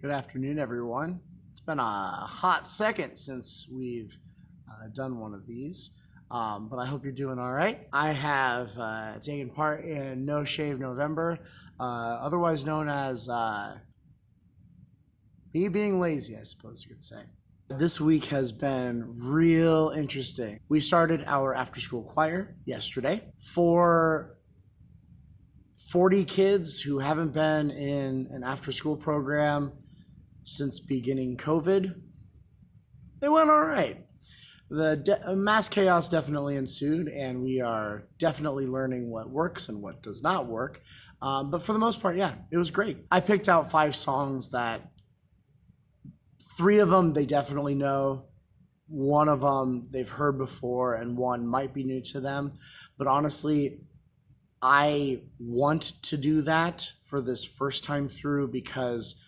Good afternoon, everyone. It's been a hot second since we've done one of these, but I hope you're doing all right. I have taken part in No Shave November, otherwise known as me being lazy, I suppose you could say. This week has been real interesting. We started our after school choir yesterday for 40 kids who haven't been in an after school program since beginning COVID. It went all right. The mass chaos definitely ensued, and we are definitely learning what works and what does not work. But for the most part, yeah, it was great. I picked out 5 songs that 3 of them they definitely know. One of them they've heard before, and one might be new to them. But honestly, I want to do that for this first time through because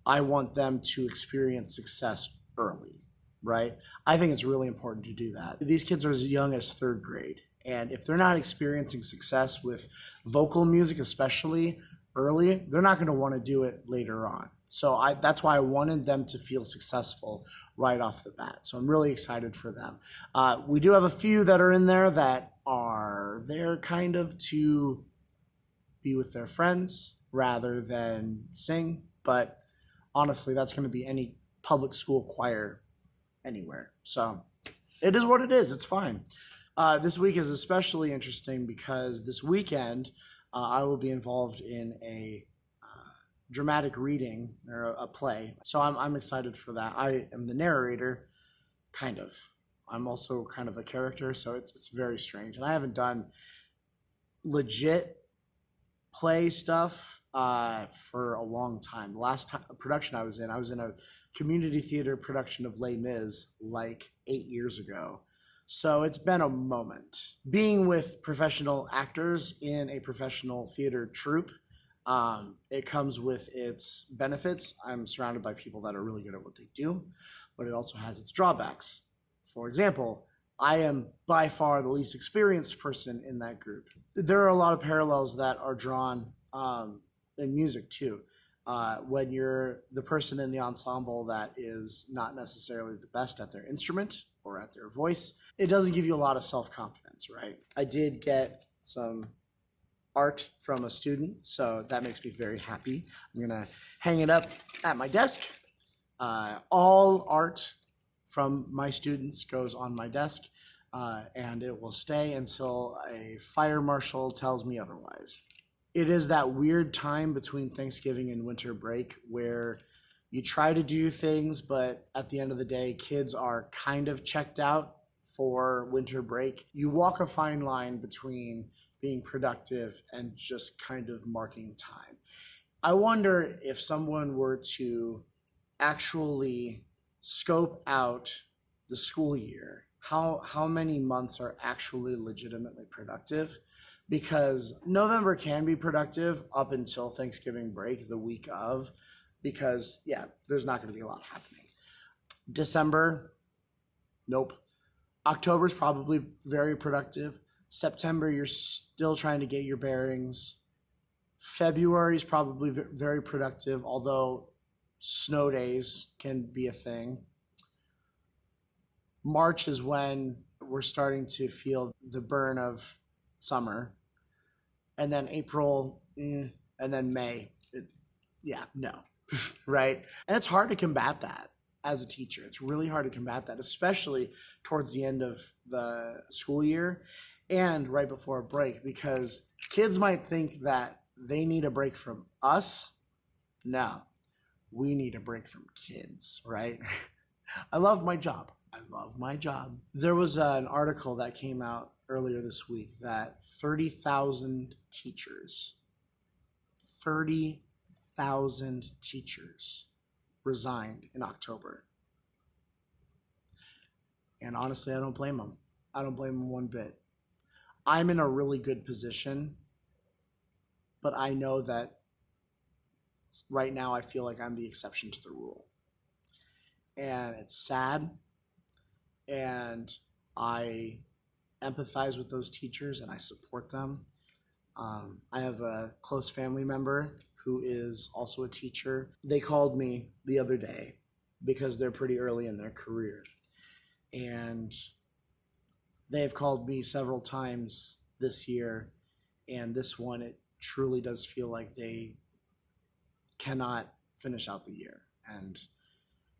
I want them to experience success early, right? I think it's really important to do that. These kids are as young as 3rd grade. And if they're not experiencing success with vocal music, especially early, they're not going to want to do it later on. So that's why I wanted them to feel successful right off the bat. So I'm really excited for them. We do have a few that are in there that are there kind of to be with their friends rather than sing. But honestly, that's going to be any public school choir anywhere. So it is what it is. It's fine. This week is especially interesting because this weekend I will be involved in a dramatic reading or a play. So I'm excited for that. I am the narrator, kind of. I'm also kind of a character, so it's very strange. And I haven't done legit play stuff for a long time. The last production I was in a community theater production of Les Mis like 8 years ago. So it's been a moment. Being with professional actors in a professional theater troupe, it comes with its benefits. I'm surrounded by people that are really good at what they do, but it also has its drawbacks. For example, I am by far the least experienced person in that group. There are a lot of parallels that are drawn in music too. When you're the person in the ensemble that is not necessarily the best at their instrument or at their voice, it doesn't give you a lot of self-confidence, right? I did get some art from a student, so that makes me very happy. I'm gonna hang it up at my desk. All art from my students goes on my desk, and it will stay until a fire marshal tells me otherwise. It is that weird time between Thanksgiving and winter break where you try to do things, but at the end of the day, kids are kind of checked out for winter break. You walk a fine line between being productive and just kind of marking time. I wonder if someone were to actually scope out the school year, how many months are actually legitimately productive? Because November can be productive up until Thanksgiving break, the week of, because yeah, there's not going to be a lot happening. December, nope. October's probably very productive. September, you're still trying to get your bearings. February is probably very productive, although snow days can be a thing. March is when we're starting to feel the burn of summer. And then April, and then May, no, right? And it's hard to combat that as a teacher. It's really hard to combat that, especially towards the end of the school year and right before a break, because kids might think that they need a break from us. No, we need a break from kids, right? I love my job. There was an article that came out earlier this week that 30,000 teachers resigned in October. And honestly, I don't blame them. I don't blame them one bit. I'm in a really good position, but I know that right now I feel like I'm the exception to the rule. And it's sad. And I empathize with those teachers and I support them. I have a close family member who is also a teacher. They called me the other day because they're pretty early in their career. And they have called me several times this year. And this one, it truly does feel like they cannot finish out the year. And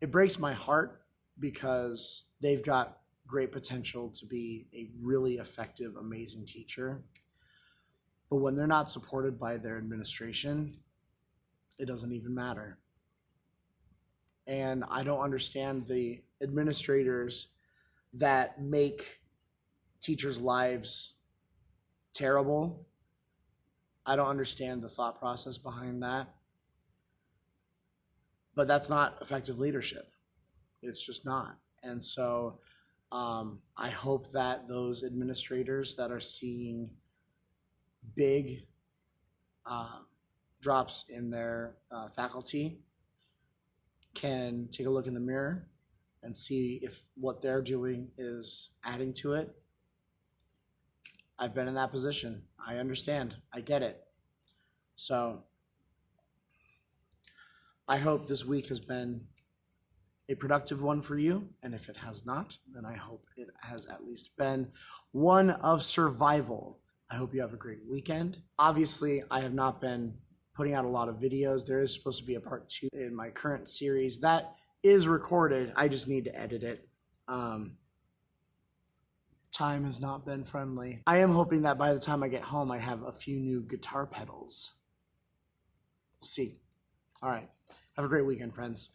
it breaks my heart because they've got great potential to be a really effective, amazing teacher. But when they're not supported by their administration, it doesn't even matter. And I don't understand the administrators that make teachers' lives terrible. I don't understand the thought process behind that. But that's not effective leadership. It's just not. And so I hope that those administrators that are seeing big drops in their faculty can take a look in the mirror and see if what they're doing is adding to it. I've been in that position. I understand. I get it. So I hope this week has been a productive one for you. And if it has not, then I hope it has at least been one of survival. I hope you have a great weekend. Obviously, I have not been putting out a lot of videos. There is supposed to be a part 2 in my current series that is recorded. I just need to edit it. Time has not been friendly. I am hoping that by the time I get home, I have a few new guitar pedals. We'll see. All right. Have a great weekend, friends.